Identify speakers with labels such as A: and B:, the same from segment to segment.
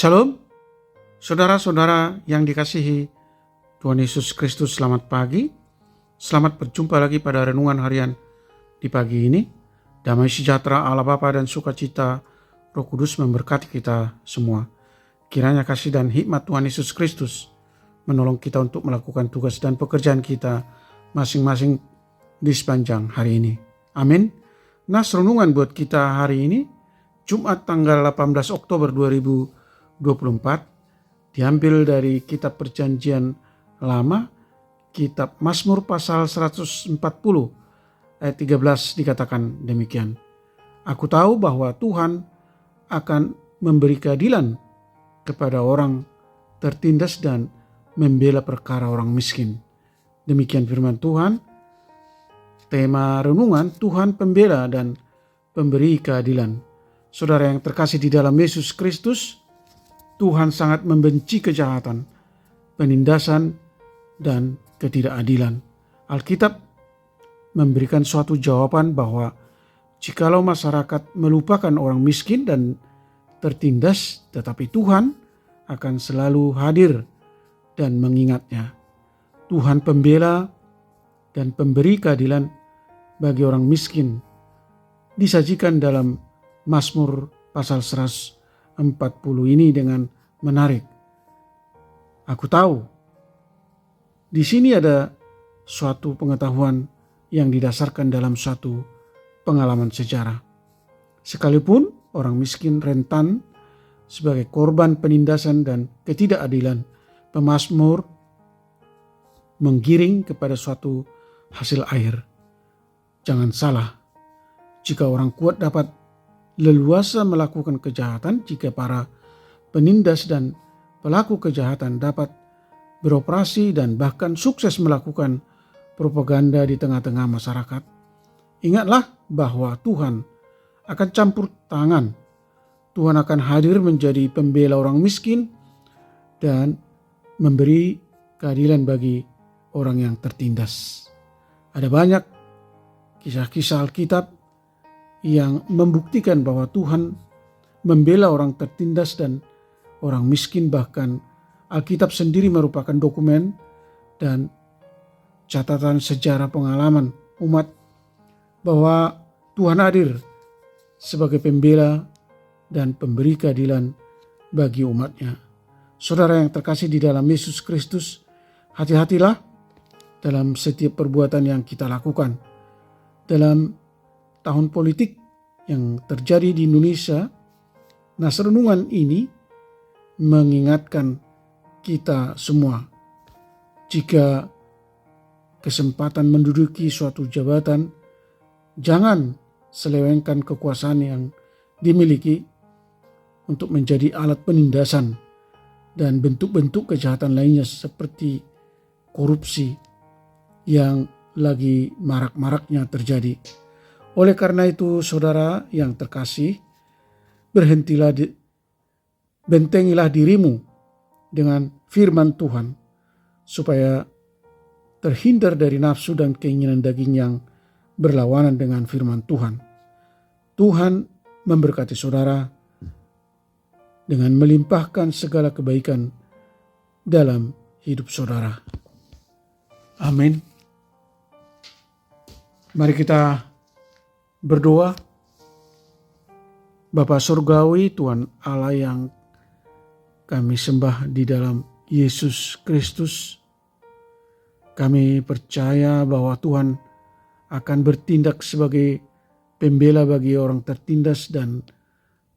A: Shalom, saudara-saudara yang dikasihi Tuhan Yesus Kristus, selamat pagi. Selamat berjumpa lagi pada renungan harian di pagi ini. Damai sejahtera Allah Bapa dan sukacita Roh Kudus memberkati kita semua. Kiranya kasih dan hikmat Tuhan Yesus Kristus menolong kita untuk melakukan tugas dan pekerjaan kita masing-masing di sepanjang hari ini. Amin. Nas renungan buat kita hari ini, Jumat tanggal 18 Oktober 2024, diambil dari kitab Perjanjian Lama, kitab Mazmur pasal 140 ayat 13 dikatakan demikian. Aku tahu bahwa Tuhan akan memberi keadilan kepada orang tertindas dan membela perkara orang miskin. Demikian firman Tuhan. Tema renungan, Tuhan pembela dan pemberi keadilan. Saudara yang terkasih di dalam Yesus Kristus, Tuhan sangat membenci kejahatan, penindasan, dan ketidakadilan. Alkitab memberikan suatu jawaban bahwa jikalau masyarakat melupakan orang miskin dan tertindas, tetapi Tuhan akan selalu hadir dan mengingatnya. Tuhan pembela dan pemberi keadilan bagi orang miskin disajikan dalam Mazmur pasal 140 ini dengan menarik. Aku tahu di sini ada suatu pengetahuan yang didasarkan dalam suatu pengalaman sejarah. Sekalipun orang miskin rentan sebagai korban penindasan dan ketidakadilan, pemazmur menggiring kepada suatu hasil akhir. Jangan salah, jika orang kuat dapat leluasa melakukan kejahatan, jika para penindas dan pelaku kejahatan dapat beroperasi dan bahkan sukses melakukan propaganda di tengah-tengah masyarakat, ingatlah bahwa Tuhan akan campur tangan. Tuhan akan hadir menjadi pembela orang miskin dan memberi keadilan bagi orang yang tertindas. Ada banyak kisah-kisah Alkitab yang membuktikan bahwa Tuhan membela orang tertindas dan orang miskin. Bahkan Alkitab sendiri merupakan dokumen dan catatan sejarah pengalaman umat bahwa Tuhan hadir sebagai pembela dan pemberi keadilan bagi umatnya. Saudara yang terkasih di dalam Yesus Kristus, hati-hatilah dalam setiap perbuatan yang kita lakukan. Dalam tahun politik yang terjadi di Indonesia, nas renungan ini mengingatkan kita semua, jika kesempatan menduduki suatu jabatan, jangan selewengkan kekuasaan yang dimiliki untuk menjadi alat penindasan dan bentuk-bentuk kejahatan lainnya seperti korupsi yang lagi marak-maraknya terjadi. Oleh karena itu, saudara yang terkasih, bentengilah dirimu dengan firman Tuhan, supaya terhindar dari nafsu dan keinginan daging yang berlawanan dengan firman Tuhan. Tuhan memberkati saudara dengan melimpahkan segala kebaikan dalam hidup saudara. Amin. Mari kita berdoa. Bapa Surgawi, Tuhan Allah yang kami sembah di dalam Yesus Kristus, kami percaya bahwa Tuhan akan bertindak sebagai pembela bagi orang tertindas dan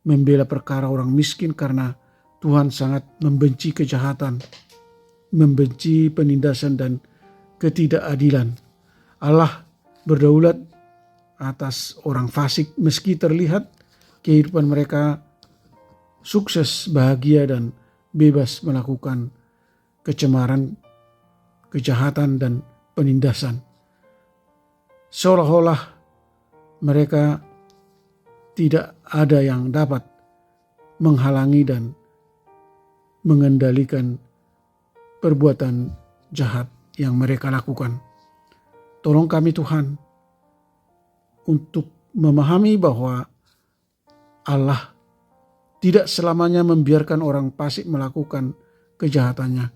A: membela perkara orang miskin, karena Tuhan sangat membenci kejahatan, membenci penindasan dan ketidakadilan. Allah berdaulat atas orang fasik, meski terlihat kehidupan mereka sukses, bahagia, dan bebas melakukan kecemaran, kejahatan, dan penindasan. Seolah-olah mereka tidak ada yang dapat menghalangi dan mengendalikan perbuatan jahat yang mereka lakukan. Tolong kami Tuhan untuk memahami bahwa Allah tidak selamanya membiarkan orang fasik melakukan kejahatannya.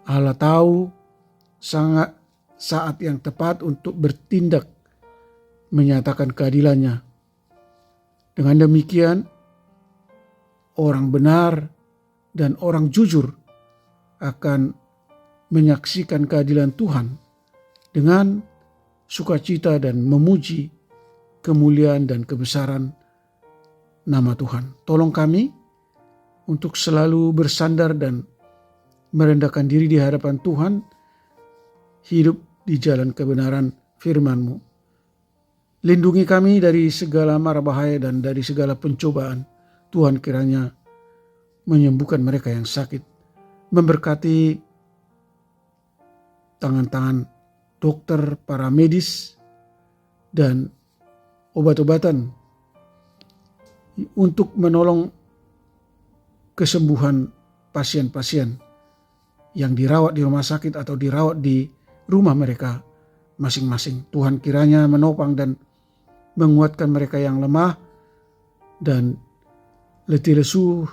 A: Allah tahu sangat saat yang tepat untuk bertindak menyatakan keadilannya. Dengan demikian, orang benar dan orang jujur akan menyaksikan keadilan Tuhan dengan sukacita dan memuji kemuliaan dan kebesaran nama Tuhan. Tolong kami untuk selalu bersandar dan merendahkan diri di hadapan Tuhan, hidup di jalan kebenaran firman-Mu. Lindungi kami dari segala mara bahaya dan dari segala pencobaan. Tuhan kiranya menyembuhkan mereka yang sakit, memberkati tangan-tangan dokter, para medis, dan obat-obatan untuk menolong kesembuhan pasien-pasien yang dirawat di rumah sakit atau dirawat di rumah mereka masing-masing. Tuhan kiranya menopang dan menguatkan mereka yang lemah dan letih lesu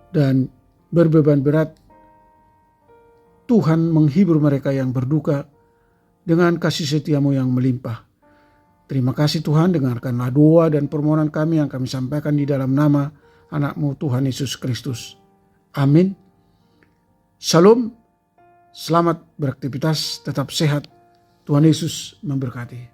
A: dan berbeban berat. Tuhan menghibur mereka yang berduka dengan kasih setia-Mu yang melimpah. Terima kasih Tuhan, dengarkanlah doa dan permohonan kami yang kami sampaikan di dalam nama anak-Mu Tuhan Yesus Kristus. Amin. Shalom, selamat beraktivitas, tetap sehat. Tuhan Yesus memberkati.